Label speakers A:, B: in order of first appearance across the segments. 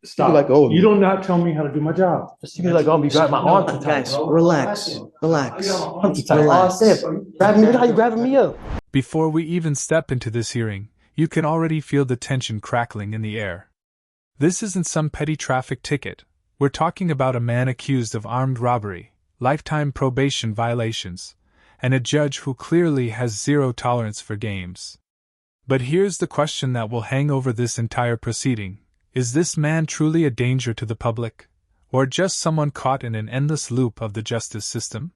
A: Stop.
B: Like, oh,
A: you don't not tell me how to do my job.
B: you be like, oh, you grab my arm too tight.
C: Guys, relax.
B: I'm too tight. Relax. Grab me. Look how you grabbing me up.
D: Before we even step into this hearing, you can already feel the tension crackling in the air. This isn't some petty traffic ticket. We're talking about a man accused of armed robbery, lifetime probation violations, and a judge who clearly has zero tolerance for games. But here's the question that will hang over this entire proceeding. Is this man truly a danger to the public, or just someone caught in an endless loop of the justice system?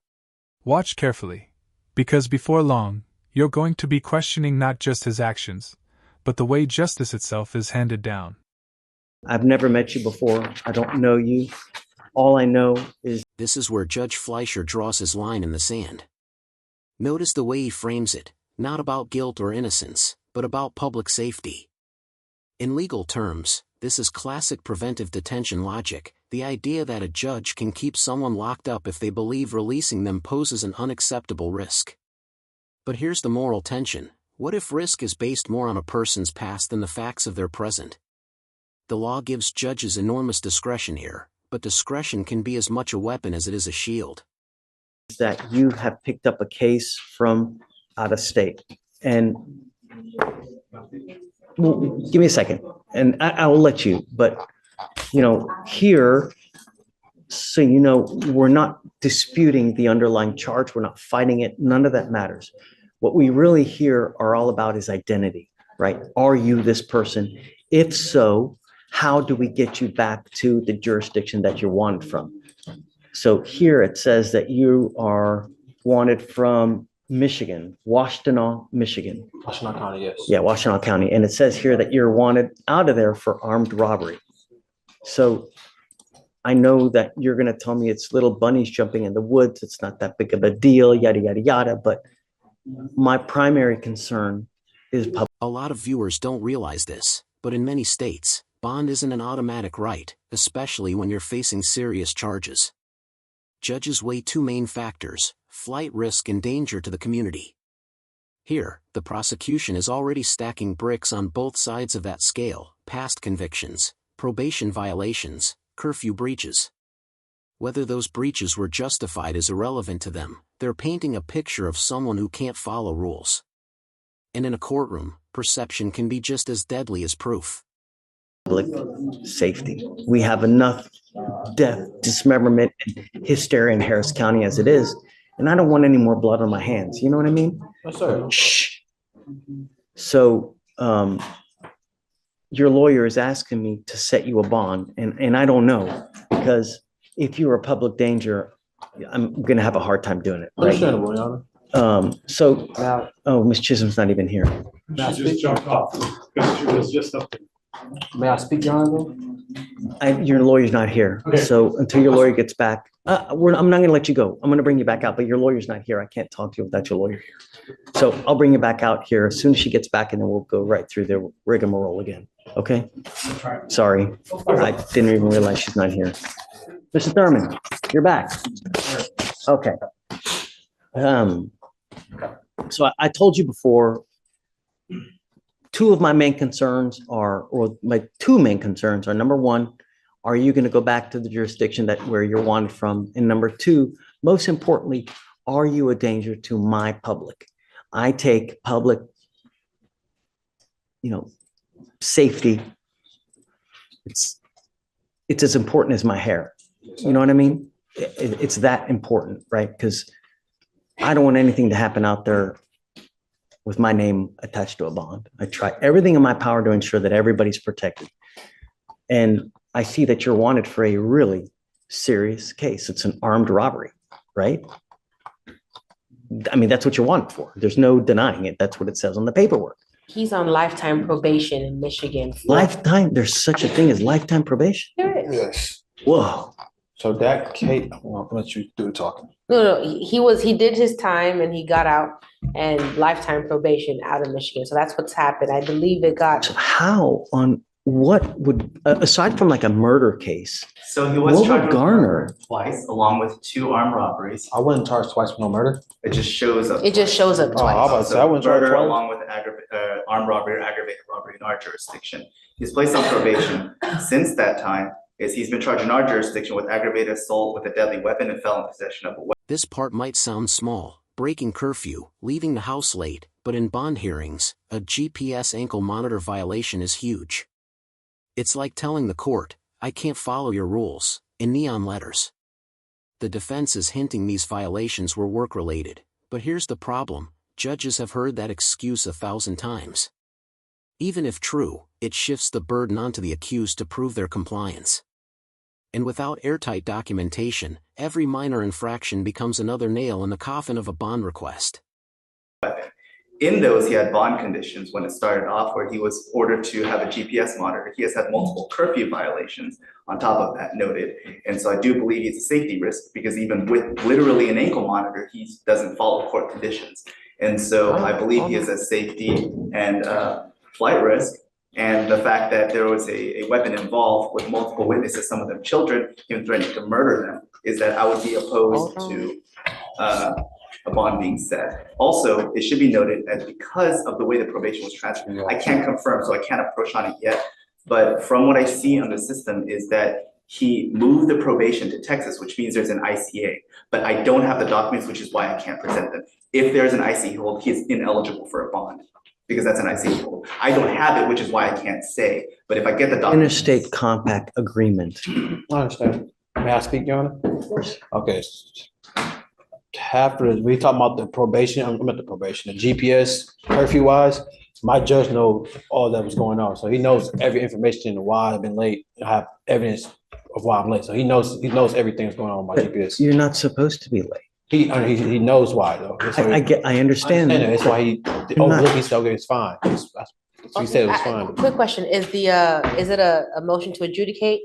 D: Watch carefully, because before long, you're going to be questioning not just his actions, but the way justice itself is handed down.
C: I've never met you before. I don't know you. All I know is
E: this is where Judge Fleischer draws his line in the sand. Notice the way he frames it, not about guilt or innocence, but about public safety. In legal terms, this is classic preventive detention logic, the idea that a judge can keep someone locked up if they believe releasing them poses an unacceptable risk. But here's the moral tension. What if risk is based more on a person's past than the facts of their present? The law gives judges enormous discretion here, but discretion can be as much a weapon as it is a shield.
C: that you have picked up a case from out of state. And well, give me a second, and I will let you. But here, so we're not disputing the underlying charge. We're not fighting it. None of that matters. What we really here are all about is identity, right? Are you this person? If so, how do we get you back to the jurisdiction that you're wanted from? So here it says that you are wanted from Michigan, Washtenaw, Michigan.
B: Washtenaw County, yes.
C: Yeah, Washtenaw County. And it says here that you're wanted out of there for armed robbery. So I know that you're going to tell me it's little bunnies jumping in the woods. It's not that big of a deal, yada, yada, yada. But my primary concern is public.
E: A lot of viewers don't realize this, but in many states, bond isn't an automatic right, especially when you're facing serious charges. Judges weigh two main factors: flight risk and danger to the community. Here, the prosecution is already stacking bricks on both sides of that scale: past convictions, probation violations, curfew breaches. Whether those breaches were justified is irrelevant to them. They're painting a picture of someone who can't follow rules. And in a courtroom, perception can be just as deadly as proof.
C: Public safety. We have enough death, dismemberment, and hysteria in Harris County as it is, and I don't want any more blood on my hands. You know what I mean?
B: Yes, sir.
C: Shh. So, your lawyer is asking me to set you a bond, and I don't know, because if you're a public danger, I'm going to have a hard time doing it. Right?
B: Understandable, Your Honor.
C: Oh, Miss Chisholm's not even here.
A: She just jumped off because she was just up there.
B: May I speak, Your Honor?
C: Your lawyer's not here.
A: Okay.
C: So until your lawyer gets back, I'm not going to let you go. I'm going to bring you back out, but your lawyer's not here. I can't talk to you without your lawyer here. So I'll bring you back out here as soon as she gets back, and then we'll go right through the rigmarole again. Okay? Sorry. I didn't even realize she's not here. Mr. Thurman, you're back. Okay. So I told you before, two of my main concerns are, or my two main concerns are, number one, are you going to go back to the jurisdiction where you're wanted from? And number two, most importantly, are you a danger to my public? I take public, safety. It's as important as my hair. You know what I mean? It's that important, right? Because I don't want anything to happen out there with my name attached to a bond. I try everything in my power to ensure that everybody's protected. And I see that you're wanted for a really serious case. It's an armed robbery, right? I mean, that's what you're wanted for. There's no denying it. That's what it says on the paperwork.
F: He's on lifetime probation in Michigan.
C: Lifetime? There's such a thing as lifetime probation?
F: There is.
B: Yes.
C: Whoa.
B: So that case, well, I'll let you do the talking.
F: No, he did his time and he got out, and lifetime probation out of Michigan. So that's what's happened. I believe it got.
C: So how on what would, aside from like a murder case,
G: So he was
C: what
G: charged
C: would
G: with
C: garner?
G: murder twice, along with 2 armed robberies.
B: I wasn't charged twice for no murder.
G: It just shows up.
F: It just shows up
B: Oh, how
F: twice.
B: about that? I wasn't charged
G: Murder
B: twice.
G: along with armed robbery or aggravated robbery in our jurisdiction. He's placed on probation. Since that time, he's been charged in our jurisdiction with aggravated assault with a deadly weapon and felon possession of a weapon.
E: This part might sound small, breaking curfew, leaving the house late, but in bond hearings, a GPS ankle monitor violation is huge. It's like telling the court, I can't follow your rules, in neon letters. The defense is hinting these violations were work-related, but here's the problem, judges have heard that excuse 1,000 times. Even if true, it shifts the burden onto the accused to prove their compliance. And without airtight documentation, every minor infraction becomes another nail in the coffin of a bond request.
G: In those, he had bond conditions when it started off, where he was ordered to have a GPS monitor. He has had multiple curfew violations on top of that noted. And so I do believe he's a safety risk, because even with literally an ankle monitor, he doesn't follow court conditions. And so I believe he is a safety and flight risk. And the fact that there was a weapon involved with multiple witnesses, some of them children, even threatening to murder them, is that I would be opposed to a bond being set. Also, it should be noted that because of the way the probation was transferred, I can't confirm, so I can't approach on it yet. But from what I see on the system is that he moved the probation to Texas, which means there's an ICA. But I don't have the documents, which is why I can't present them. If there's an ICA hold, he's ineligible for a bond, because that's an ICA hold. I don't have it, which is why I can't say. But if I get the documents.
C: Interstate compact agreement.
B: I understand. May I speak, Your Honor?
C: Of course.
B: Okay. After we talking about the probation, I'm at the probation, the GPS curfew wise, my judge knows all that was going on. So he knows every information, why I've been late. I have evidence of why I'm late. So he knows everything that's going on with my GPS.
C: You're not supposed to be late.
B: He knows why though. So
C: I understand.
B: That's why he overlooked. He said, okay, it's fine. He said it was fine.
F: Quick question, is it a motion to adjudicate?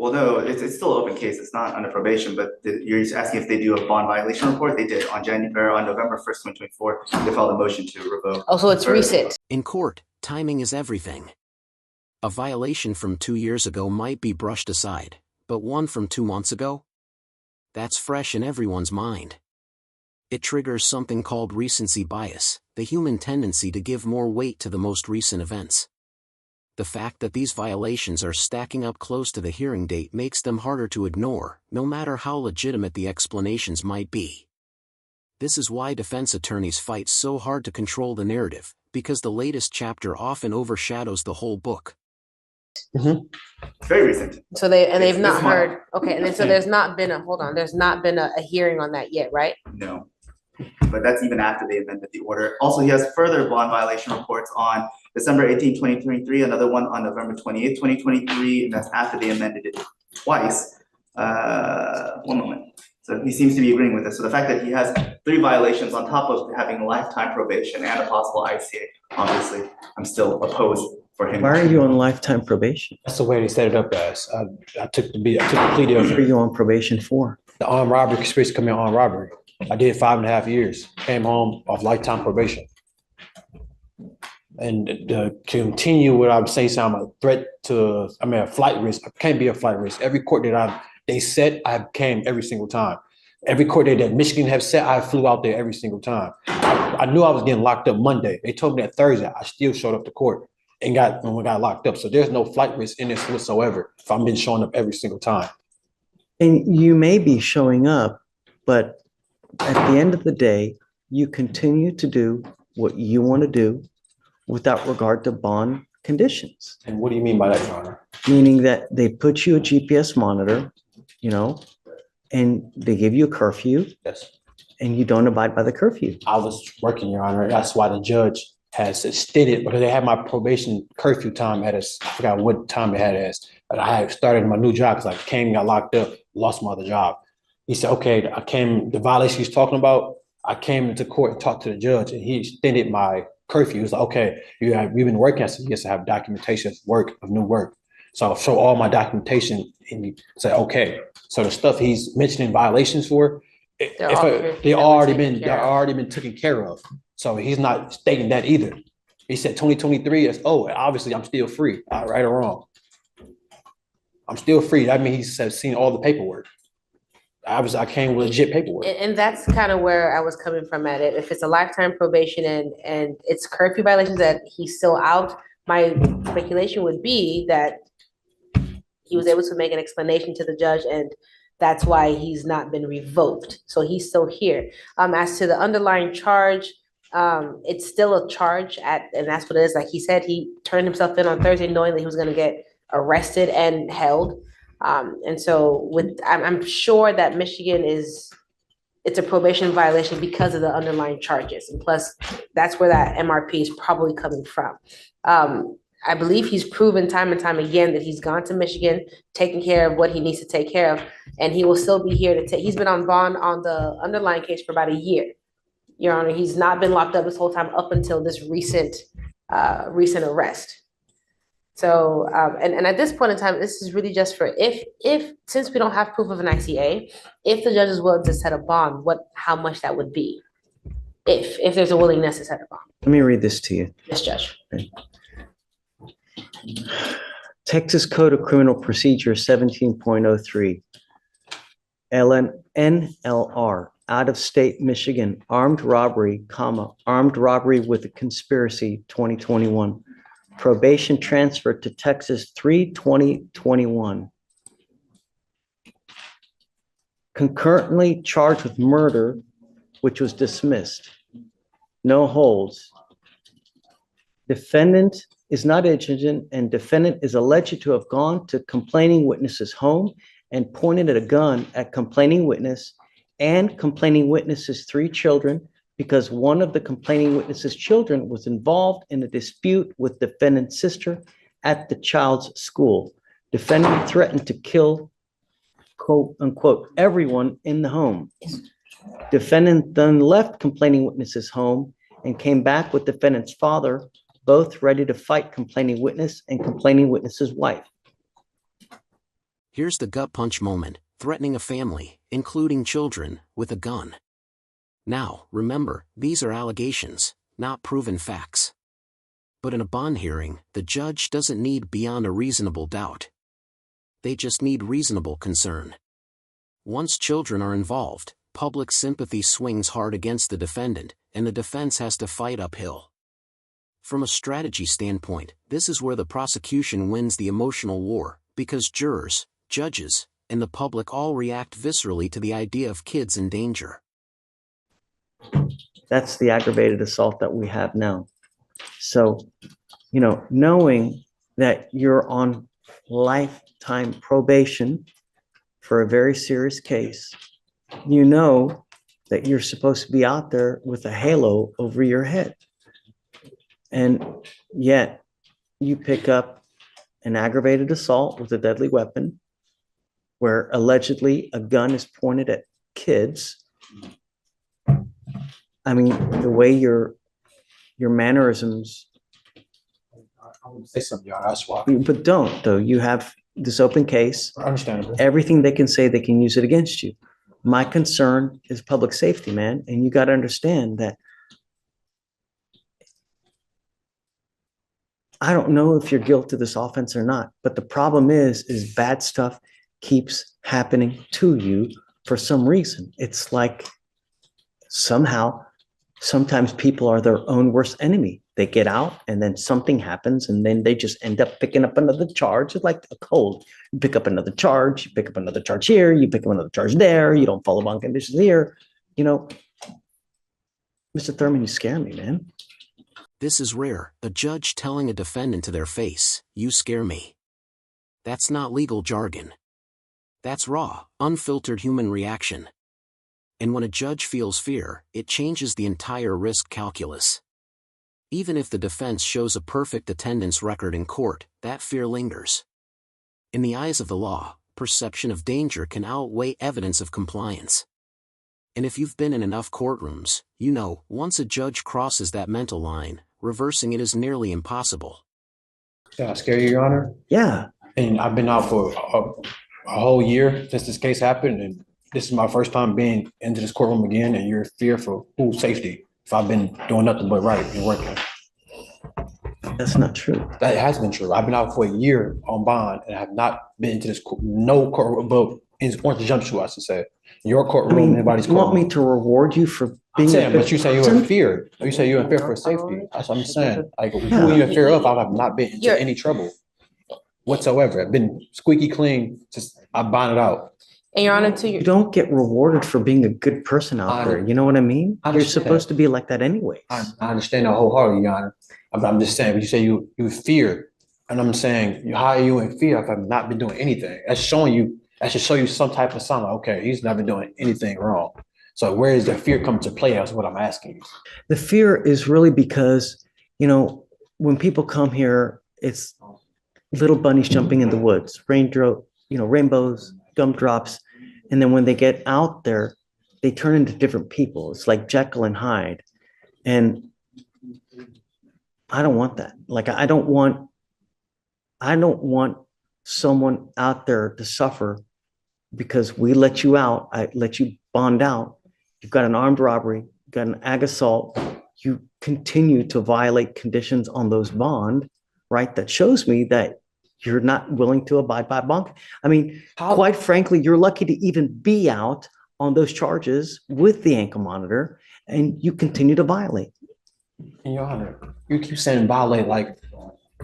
G: Well, no, it's still an open case. It's not under probation, but you're just asking if they do a bond violation report. They did on November 1st, 2024. They filed a motion to revoke.
F: Oh, so it's recent.
E: In court, timing is everything. A violation from 2 years ago might be brushed aside, but one from 2 months ago? That's fresh in everyone's mind. It triggers something called recency bias, the human tendency to give more weight to the most recent events. The fact that these violations are stacking up close to the hearing date makes them harder to ignore, no matter how legitimate the explanations might be. This is why defense attorneys fight so hard to control the narrative, because the latest chapter often overshadows the whole book.
G: It's very recent.
F: So they've
G: It's
F: not
G: this
F: heard,
G: month.
F: okay, and then so there's not been a hearing on that yet, right?
G: No, but that's even after they amended the order. Also, he has further bond violation reports on December 18, 2023, another one on November 28, 2023, and that's after they amended it twice. One moment. So he seems to be agreeing with this. So the fact that he has 3 violations on top of having lifetime probation and a possible ICA, obviously, I'm still opposed for him.
C: Why are you on lifetime probation?
B: That's the way they set it up as. I took the plea deal
C: What are
B: for
C: you on probation for?
B: the armed robbery, conspiracy to commit armed robbery. I did 5.5 years, came home off lifetime probation. And to continue what I'm saying, so I'm a threat to, a flight risk. I can't be a flight risk. Every court that they set, I came every single time. Every court that Michigan have set, I flew out there every single time. I knew I was getting locked up Monday. They told me that Thursday, I still showed up to court and got locked up. So there's no flight risk in this whatsoever if I'm been showing up every single time.
C: And you may be showing up, but at the end of the day, you continue to do what you want to do without regard to bond conditions.
B: And what do you mean by that, Your Honor?
C: Meaning that they put you a GPS monitor, and they give you a curfew.
B: Yes.
C: And you don't abide by the curfew.
B: I was working, Your Honor. That's why the judge has extended, because they had my probation curfew time I forgot what time they had it as. But I had started my new job because I came, got locked up, lost my other job. He said, okay, the violation he's talking about, I came into court and talked to the judge, and he extended my curfew. He was like, okay, you've been working. I said, yes, I have documentation of new work. So I'll show all my documentation, and he said, okay. So the stuff he's mentioning violations for, they already been taken care of. So he's not stating that either. He said 2023 is, oh, obviously I'm still free, right or wrong. I'm still free. That means he's seen all the paperwork. Obviously, I came with legit paperwork.
F: And that's kind of where I was coming from at it. If it's a lifetime probation and it's curfew violations that he's still out, my speculation would be that he was able to make an explanation to the judge, and that's why he's not been revoked. So he's still here. As to the underlying charge, it's still a charge and that's what it is. Like he said, he turned himself in on Thursday knowing that he was going to get arrested and held. And so I'm sure that Michigan it's a probation violation because of the underlying charges. And plus, that's where that MRP is probably coming from. I believe he's proven time and time again that he's gone to Michigan, taking care of what he needs to take care of, and he will still be here he's been on bond on the underlying case for about a year, Your Honor. He's not been locked up this whole time up until this recent arrest. So, and at this point in time, this is really just for if since we don't have proof of an ICA, if the judge is willing to set a bond, how much that would be, if there's a willingness to set a bond.
C: Let me read this to you.
F: Yes, Judge.
C: Okay. Texas Code of Criminal Procedure 17.03. NLR, out of state Michigan, armed robbery, armed robbery with a conspiracy, 2021. Probation transferred to Texas 3/20/21. Concurrently charged with murder, which was dismissed. No holds. Defendant is not indigent, and defendant is alleged to have gone to complaining witness's home and pointed at a gun at complaining witness and complaining witness's 3 children because one of the complaining witness's children was involved in a dispute with defendant's sister at the child's school. Defendant threatened to kill, quote unquote, everyone in the home. Defendant then left complaining witness's home and came back with defendant's father, both ready to fight complaining witness and complaining witness's wife.
E: Here's the gut punch moment, threatening a family, including children, with a gun. Now, remember, these are allegations, not proven facts. But in a bond hearing, the judge doesn't need beyond a reasonable doubt. They just need reasonable concern. Once children are involved, public sympathy swings hard against the defendant, and the defense has to fight uphill. From a strategy standpoint, this is where the prosecution wins the emotional war, because jurors, judges, and the public all react viscerally to the idea of kids in danger.
C: That's the aggravated assault that we have now. So, knowing that you're on lifetime probation for a very serious case, you know that you're supposed to be out there with a halo over your head. And yet you pick up an aggravated assault with a deadly weapon where allegedly a gun is pointed at kids. I mean, the way your mannerisms.
B: I would say something, y'all. That's why.
C: But don't, though. You have this open case.
B: Understandable.
C: Everything they can say, they can use it against you. My concern is public safety, man. And you got to understand that I don't know if you're guilty of this offense or not, but the problem is bad stuff keeps happening to you for some reason. It's like sometimes people are their own worst enemy. They get out and then something happens and then they just end up picking up another charge. It's like a cold. You pick up another charge, you pick up another charge here, you pick up another charge there, you don't follow bond conditions here. Mr. Thurman, you scare me, man.
E: This is rare, a judge telling a defendant to their face, "You scare me." That's not legal jargon. That's raw, unfiltered human reaction. And when a judge feels fear, it changes the entire risk calculus. Even if the defense shows a perfect attendance record in court, that fear lingers. In the eyes of the law, perception of danger can outweigh evidence of compliance. And if you've been in enough courtrooms, you know, once a judge crosses that mental line, reversing it is nearly impossible.
B: Yeah, scare you, Your Honor?
C: Yeah.
B: And I've been out for a whole year since this case happened, and this is my first time being into this courtroom again, and you're fearful whose safety if I've been doing nothing but right and working.
C: That's not true.
B: That has been true. I've been out for a year on bond and I have not been into this, no court, but in Orange Jumpsuit, I should say. Your
C: I
B: courtroom,
C: mean,
B: anybody's
C: you want me
B: courtroom.
C: to reward you for
B: I'm
C: being a
B: saying,
C: good
B: but you say you're in
C: person?
B: fear. You say you're in fear for safety. That's what I'm saying. Like, who are you in fear of? I have not been into
F: You're-
B: any trouble whatsoever. I've been squeaky clean. Just I bonded out.
F: And Your Honor, to
C: You
F: your,
C: don't get rewarded for being a good person out there. You know what I mean?
B: I
C: You're
B: understand.
C: supposed to be like that anyways.
B: I understand that wholeheartedly, Your Honor. I'm just saying, but you say you fear, and I'm saying, how are you in fear if I've not been doing anything? That's showing you. That should show you some type of sign. Like, okay, he's not been doing anything wrong. So where is the fear come to play? That's what I'm asking you.
C: The fear is really because, when people come here, it's little bunnies jumping in the woods, rainbows, gumdrops. And then when they get out there, they turn into different people. It's like Jekyll and Hyde. And I don't want that. Like, I don't want someone out there to suffer because we let you out. I let you bond out. You've got an armed robbery, you've got an ag assault. You continue to violate conditions on those bond, right? That shows me that you're not willing to abide by bond. I mean, quite frankly, you're lucky to even be out on those charges with the ankle monitor, and you continue to violate.
B: Your Honor, you keep saying violate. Like,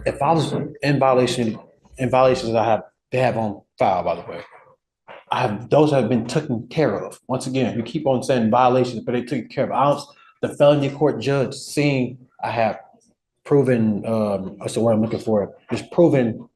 B: if I was in violations they have on file, by the way. Those have been taken care of. Once again, you keep on saying violations, but they took care of. The felony court judge seeing I have proven, what's the word I'm looking for? Just proven,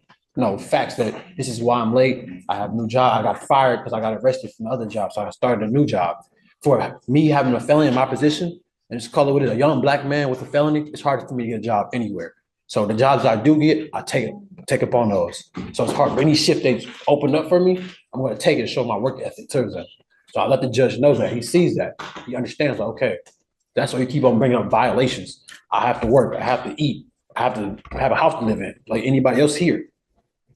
B: facts that this is why I'm late. I have a new job. I got fired because I got arrested from the other job. So I started a new job. For me having a felony in my position, and just call it what it is, a young black man with a felony, it's hard for me to get a job anywhere. So the jobs I do get, I take upon those. So it's hard for any shift they open up for me, I'm going to take it and show my work ethic to them. So I let the judge know that. He sees that. He understands, like, okay, that's why you keep on bringing up violations. I have to work. I have to eat. I have to have a house to live in, like anybody else here.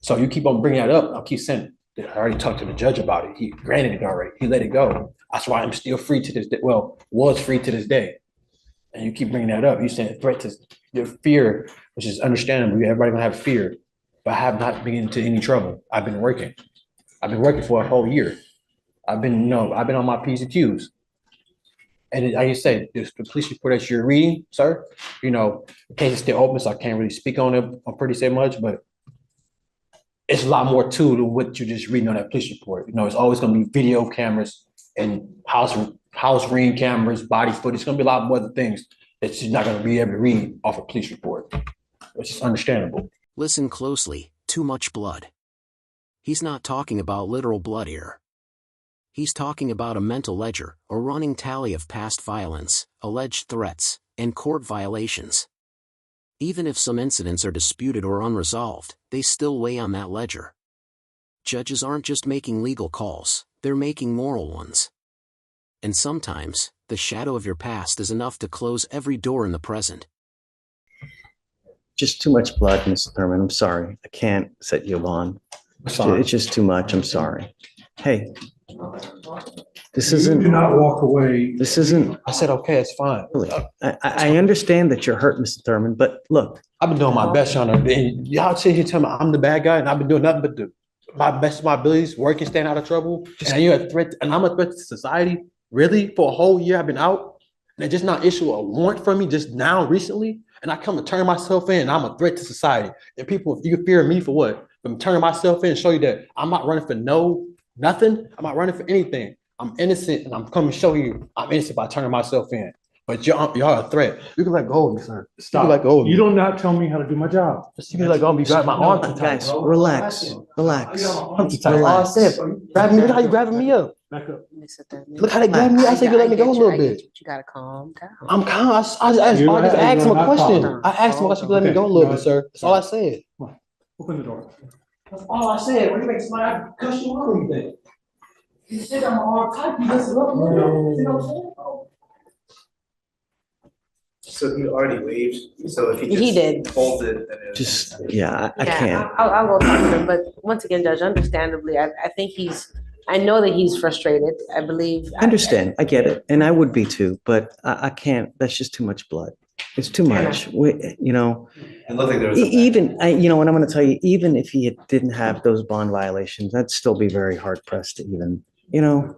B: So you keep on bringing that up. I'll keep saying, I already talked to the judge about it. He granted it already. He let it go. That's why I'm still free to this day. Well, was free to this day. And you keep bringing that up. You saying threat to your fear, which is understandable. Everybody gonna have fear, but I have not been into any trouble. I've been working. I've been working for a whole year. I've been on my P's and Q's. And like you said, the police report that you're reading, sir, the case is still open, so I can't really speak on it. I'm pretty say much, but it's a lot more to what you're just reading on that police report. It's always going to be video cameras and house ring cameras, body footage. It's going to be a lot more other things that you're not going to be able to read off a police report, which is understandable.
E: Listen closely. Too much blood. He's not talking about literal blood here. He's talking about a mental ledger, a running tally of past violence, alleged threats, and court violations. Even if some incidents are disputed or unresolved, they still weigh on that ledger. Judges aren't just making legal calls, they're making moral ones. And sometimes, the shadow of your past is enough to close every door in the present.
C: Just too much blood, Mr. Thurman. I'm sorry. I can't set you on. It's just too much. I'm sorry. Hey, this isn't.
A: Do not walk away.
C: This isn't.
B: I said, okay, it's fine.
C: Really. I understand that you're hurt, Mr. Thurman, but look.
B: I've been doing my best, Your Honor. And y'all sit here telling me I'm the bad guy, and I've been doing nothing but my best of my abilities, working, staying out of trouble. And you're a threat, and I'm a threat to society. Really? For a whole year I've been out, and they just not issue a warrant for me just now recently, and I come to turn myself in, and I'm a threat to society. And people, you fear me for what? I'm turning myself in and show you that I'm not running for nothing. I'm not running for anything. I'm innocent, and I'm coming to show you I'm innocent by turning myself in. But y'all a threat. You can let go of me, sir.
A: Stop.
B: You can let go of me.
A: You don't not tell me how to do my job.
B: You can let go of me. Grab my arm too tight.
C: Guys, relax. Relax.
B: I'm too tight. All I said, grab me. Look how you grabbing me up.
A: Back up.
F: Mr. Thurman,
B: Look how they grabbed me. I said you let me go a little bit.
F: You gotta calm down.
B: I'm calm. I just asked him a question. I asked him, I should let me go a little bit, sir. That's all I said.
A: Come on. Open the door.
B: That's all I said. When you make somebody cuss you out or anything. You said I'm all tight. You listen up a little bit. You know what I'm saying?
G: So he already waived, so if he
F: He
G: just
F: did.
G: holds it, then it.
C: Just, yeah, I
F: Yeah,
C: can't.
F: I'll go talk to him, but once again, Judge, understandably, I think I know that he's frustrated. I believe.
C: I understand. I get it. And I would be too, but I can't. That's just too much blood. It's too much. You know,
G: It looked like there was.
C: even, you know, and I'm going to tell you, even if he didn't have those bond violations, that'd still be very hard pressed to even, you know.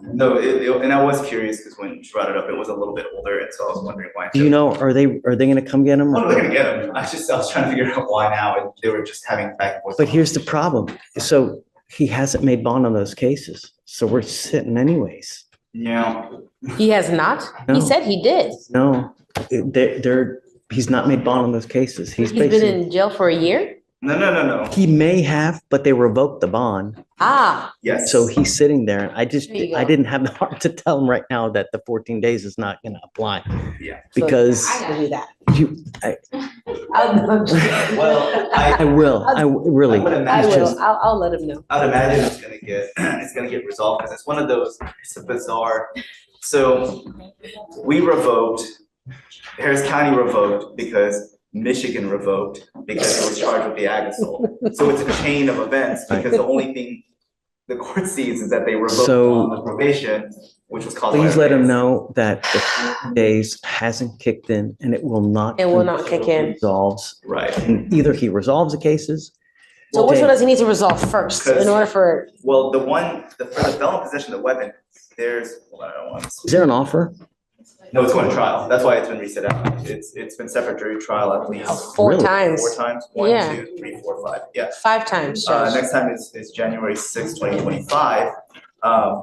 G: No, and I was curious because when she brought it up, it was a little bit older, and so I was wondering why.
C: Do you know, are they going to come get him?
G: Oh, no, they're gonna get him. I was trying to figure out why now, and they were just having back and forth.
C: But here's the problem. So he hasn't made bond on those cases. So we're sitting anyways.
G: Yeah.
F: He has not?
C: No.
F: He said he did.
C: No, he's not made bond on those cases. He's
F: He's been
C: basically,
F: in jail for a year?
G: No.
C: he may have, but they revoked the bond.
F: Ah,
G: Yes.
C: So he's sitting there and I
F: There you go.
C: didn't have the heart to tell him right now that the 14 days is not going to apply.
G: Yeah.
C: Because
F: I gotta do that.
G: Well,
C: I really.
G: I would
F: I
G: imagine.
F: will, I'll let him know.
G: I would imagine it's gonna get resolved because it's one of those. It's a bizarre. So we revoked. Harris County revoked because Michigan revoked because it was charged with the ag assault. So it's a chain of events because the only thing the court sees is that they revoked
C: So-
G: on the probation, which was caused. by
C: Please let him
G: race.
C: know that the 14 days hasn't kicked in and it will not.
F: It will not kick in.
C: Resolves.
G: Right.
C: And either he resolves the cases.
F: So which
C: Okay.
F: one does he need to resolve first in order for,
G: Well, for the felon possession of the weapon, there's, hold on, I don't want to.
C: Is there an offer?
G: No, it's going to trial. That's why it's been reset out. It's been separate jury trial at least
F: four
C: Really?
F: times?
G: 4 times. 1,
F: Yeah.
G: 2, 3, 4, 5. Yeah.
F: 5 times, Judge.
G: Next time is January 6th, 2025.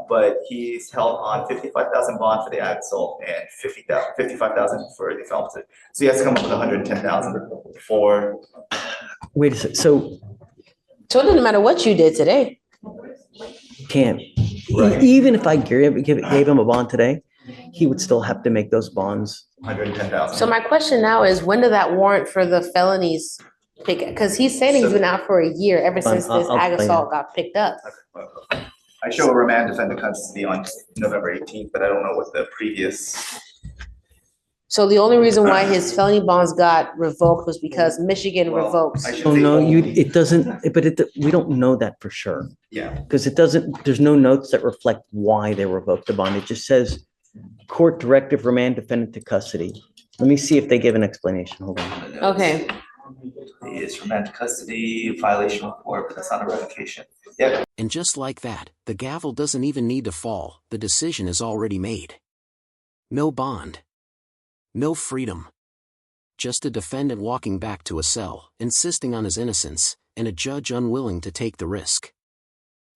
G: But he's held on 55,000 bond for the ag assault and 55,000 for the felon possession. So he has to come up with 110,000 for.
C: Wait a second. So
F: So it doesn't matter what you did today.
C: can't,
G: Right.
C: even if I gave him a bond today, he would still have to make those bonds.
G: 110,000.
F: So my question now is, when did that warrant for the felonies pick? Because he's saying he's been out for a year ever since this
C: I'll
F: ag
C: explain
F: assault got picked up.
G: I show a remand defendant custody on November 18th, but I don't know what the previous.
F: So the only reason why his felony bonds got revoked was because Michigan
G: Well,
F: revoked.
G: I should
C: Oh,
G: say
C: no,
G: only.
C: it doesn't, but we don't know that for sure.
G: Yeah.
C: Because there's no notes that reflect why they revoked the bond. It just says court directive remand defendant to custody. Let me see if they give an explanation. Hold on.
F: Okay,
G: It's remand custody, violation report, but that's not a revocation. Yeah.
E: And just like that, the gavel doesn't even need to fall, the decision is already made. No bond. No freedom. Just a defendant walking back to a cell, insisting on his innocence, and a judge unwilling to take the risk.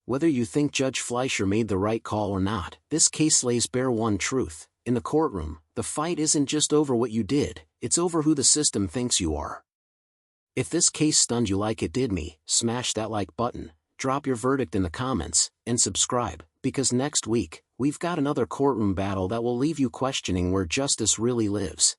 E: Whether you think Judge Fleischer made the right call or not, this case lays bare one truth. In the courtroom, the fight isn't just over what you did, it's over who the system thinks you are. If this case stunned you like it did me, smash that like button, drop your verdict in the comments, and subscribe, because next week, we've got another courtroom battle that will leave you questioning where justice really lives.